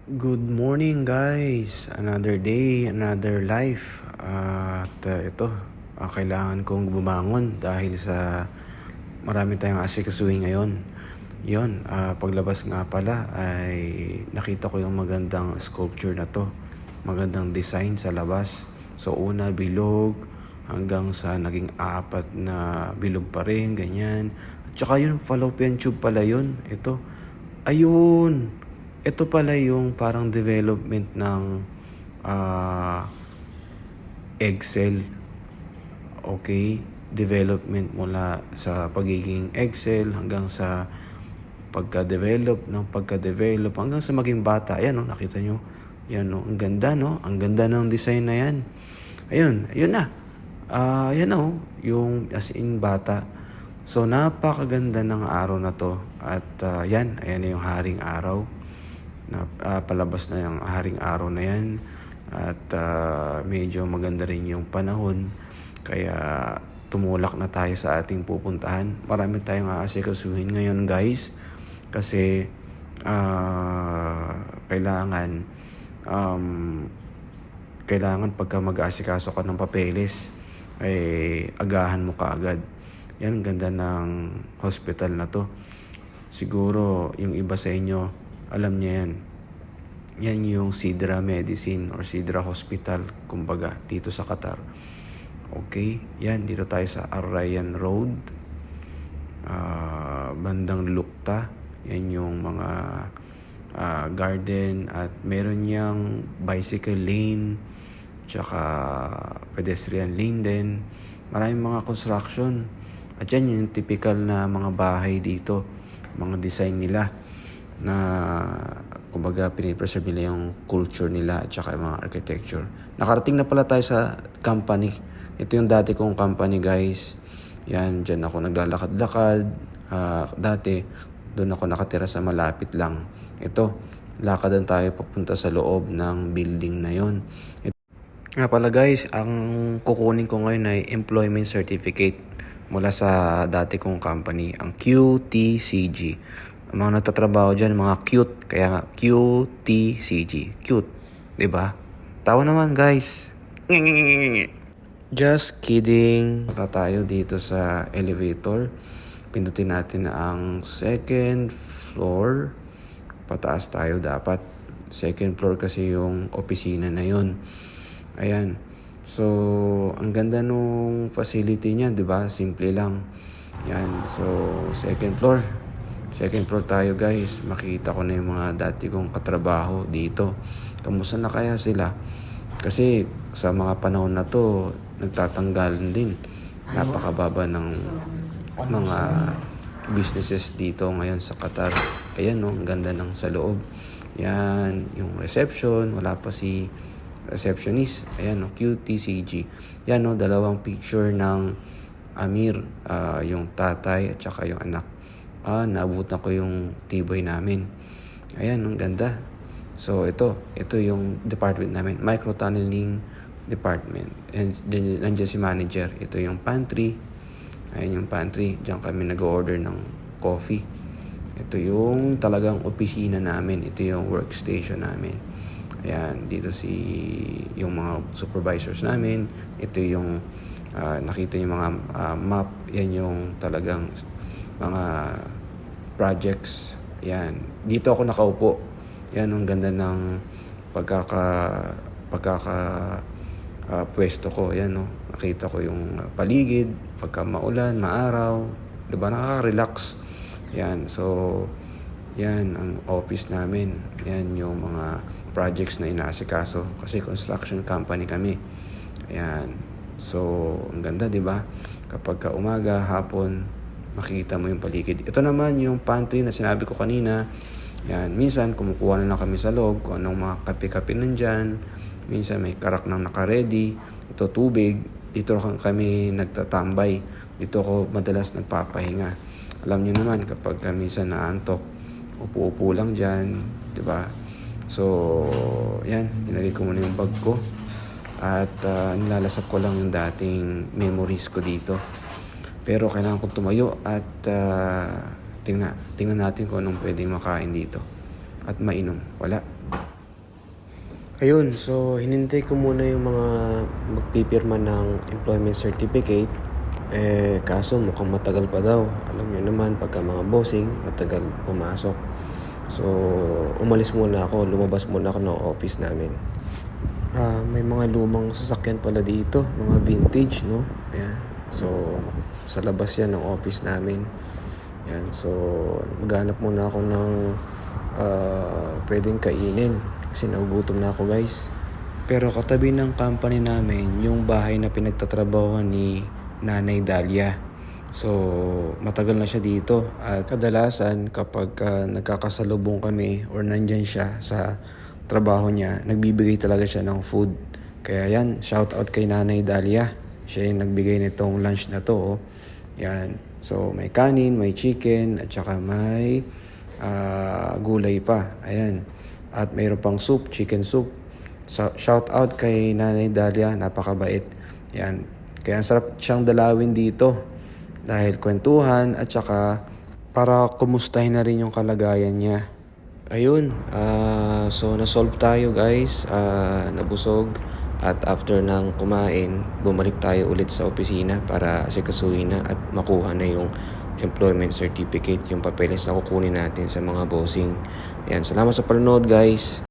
Good morning guys! Another day, another life. Ito, kailangan kong bumangon dahil sa marami tayong asikasuhin ngayon. Yon, paglabas nga pala ay nakita ko yung magandang sculpture na to. Magandang design sa labas. So una bilog hanggang sa naging apat na bilog pa rin, ganyan. At saka yun, fallopian tube pala yun. Ito, ayun! Ito pala yung parang development ng egg cell. Okay? Development mula sa pagiging egg cell hanggang sa pagka-develop hanggang sa maging bata. Ayan, no? Nakita nyo? Yan, no? Ang ganda, no? Ang ganda ng design na yan. Ayun na. Yan, no? Yung as in bata. So, napakaganda ng araw na to. At ayan na yung haring araw. Palabas na yung haring araw na yan. At medyo maganda rin yung panahon. Kaya tumulak na tayo sa ating pupuntahan. Marami tayong aasikasuhin ngayon guys. Kasi kailangan pagka mag-aasikaso ka ng papeles, agahan mo kaagad. Yan, ganda ng hospital na to. Siguro yung iba sa inyo, alam niya yan. Yan yung Sidra Medicine or Sidra Hospital, kumbaga, dito sa Qatar. Okay? Yan, dito tayo sa Ar-Rayyan Road. Bandang Lukta. Yan yung mga garden at meron niyang bicycle lane tsaka pedestrian lane din. Maraming mga construction. At yan yung typical na mga bahay dito. Mga design nila na kumbaga pinipreserve nila yung culture nila at saka yung mga architecture. Nakarating na pala tayo sa company. Ito yung dati kong company guys. Yan, dyan ako naglalakad-lakad. Dati, doon ako nakatira sa malapit lang. Ito, lakadan tayo papunta sa loob ng building na yon. Nga pala guys, ang kukunin ko ngayon ay employment certificate mula sa dati kong company, ang QTCG. Ang mga nagtatrabaho dyan, mga cute. Kaya nga, QTCG. Cute. Diba? Tawa naman, guys. Just kidding. Para tayo dito sa elevator. Pindutin natin ang second floor. Pataas tayo dapat. Second floor kasi yung opisina na yun. Ayan. So, ang ganda nung facility niya, diba? Simple lang. Yan. So, second floor. Second floor tayo guys. Makita ko na yung mga dati kong katrabaho dito. Kamusta na kaya sila? Kasi sa mga panahon na to, nagtatanggalan din. Napakababa ng mga businesses dito ngayon sa Qatar. Ayan no, ang ganda ng sa loob. Yan, yung reception. Wala pa si receptionist. Ayan no, QTCG. Yan no, dalawang picture ng Amir. Yung tatay at saka yung anak. Naabutan ko yung T-boy namin. Ayan, ang ganda. So, ito yung department namin. Microtunneling department. And nandiyan si manager. Ito yung pantry. Ayan yung pantry. Diyan kami nag-order ng coffee. Ito yung talagang opisina namin. Ito yung workstation namin. Ayan, dito yung mga supervisors namin. Ito yung nakita yung mga map. Yan yung talagang mga projects. Yan. Dito ako nakaupo. Yan, ang ganda ng pwesto ko. Yan, no. Nakita ko yung paligid. Pagka maulan, maaraw. Diba? Nakaka-relax. Yan. So, yan ang office namin. Yan yung mga projects na inaasikaso. Kasi construction company kami. Ayan. So, ang ganda, diba? Kapag ka umaga, hapon, makikita mo yung paligid. Ito naman yung pantry na sinabi ko kanina. Yan, minsan kumukuha na lang kami sa loob kung anong mga kape-kape nandyan. Minsan may karak nang naka-ready. Ito tubig. Dito kami nagtatambay. Dito ako madalas nagpapahinga. Alam niyo naman kapag minsan naantok, upo-upo lang dyan. Diba? So, yan. Dinali ko muna yung bag ko. At nilalasap ko lang yung dating memories ko dito. Pero kailangan kong tumayo at tingnan natin kung anong pwedeng makain dito. At mainom. Wala. Ayun, so hinintay ko muna yung mga magpipirma ng employment certificate. Kaso mukhang matagal pa daw. Alam niyo naman, pagka mga bossing, matagal pumasok. So, umalis muna ako, lumabas muna ako ng office namin. May mga lumang sasakyan pala dito, mga vintage, no? Ayan. So, sa labas yan ng office namin. Ayan, so maghanap muna ako ng pwedeng kainin kasi nagugutom na ako, guys. Pero katabi ng company namin yung bahay na pinagtatrabahuan ni Nanay Dalia. So, matagal na siya dito at kadalasan kapag nagkakasalubong kami or nandyan siya sa trabaho niya, nagbibigay talaga siya ng food. Kaya yan, shout out kay Nanay Dalia. Siya yung nagbigay nitong lunch na to. Oh. Yan. So, may kanin, may chicken, at saka may gulay pa. Ayan. At mayroon pang soup, chicken soup. So, shout out kay Nanay Dalia, napakabait. Yan. Kaya ang sarap siyang dalawin dito dahil kwentuhan at saka para kumustahin na rin yung kalagayan niya. Ayun, so na-solve tayo, guys. Nabusog at after ng kumain, bumalik tayo ulit sa opisina para asikasuhin na at makuha na yung employment certificate, yung papeles na kukunin natin sa mga bossing. Ayan, salamat sa panonood, guys.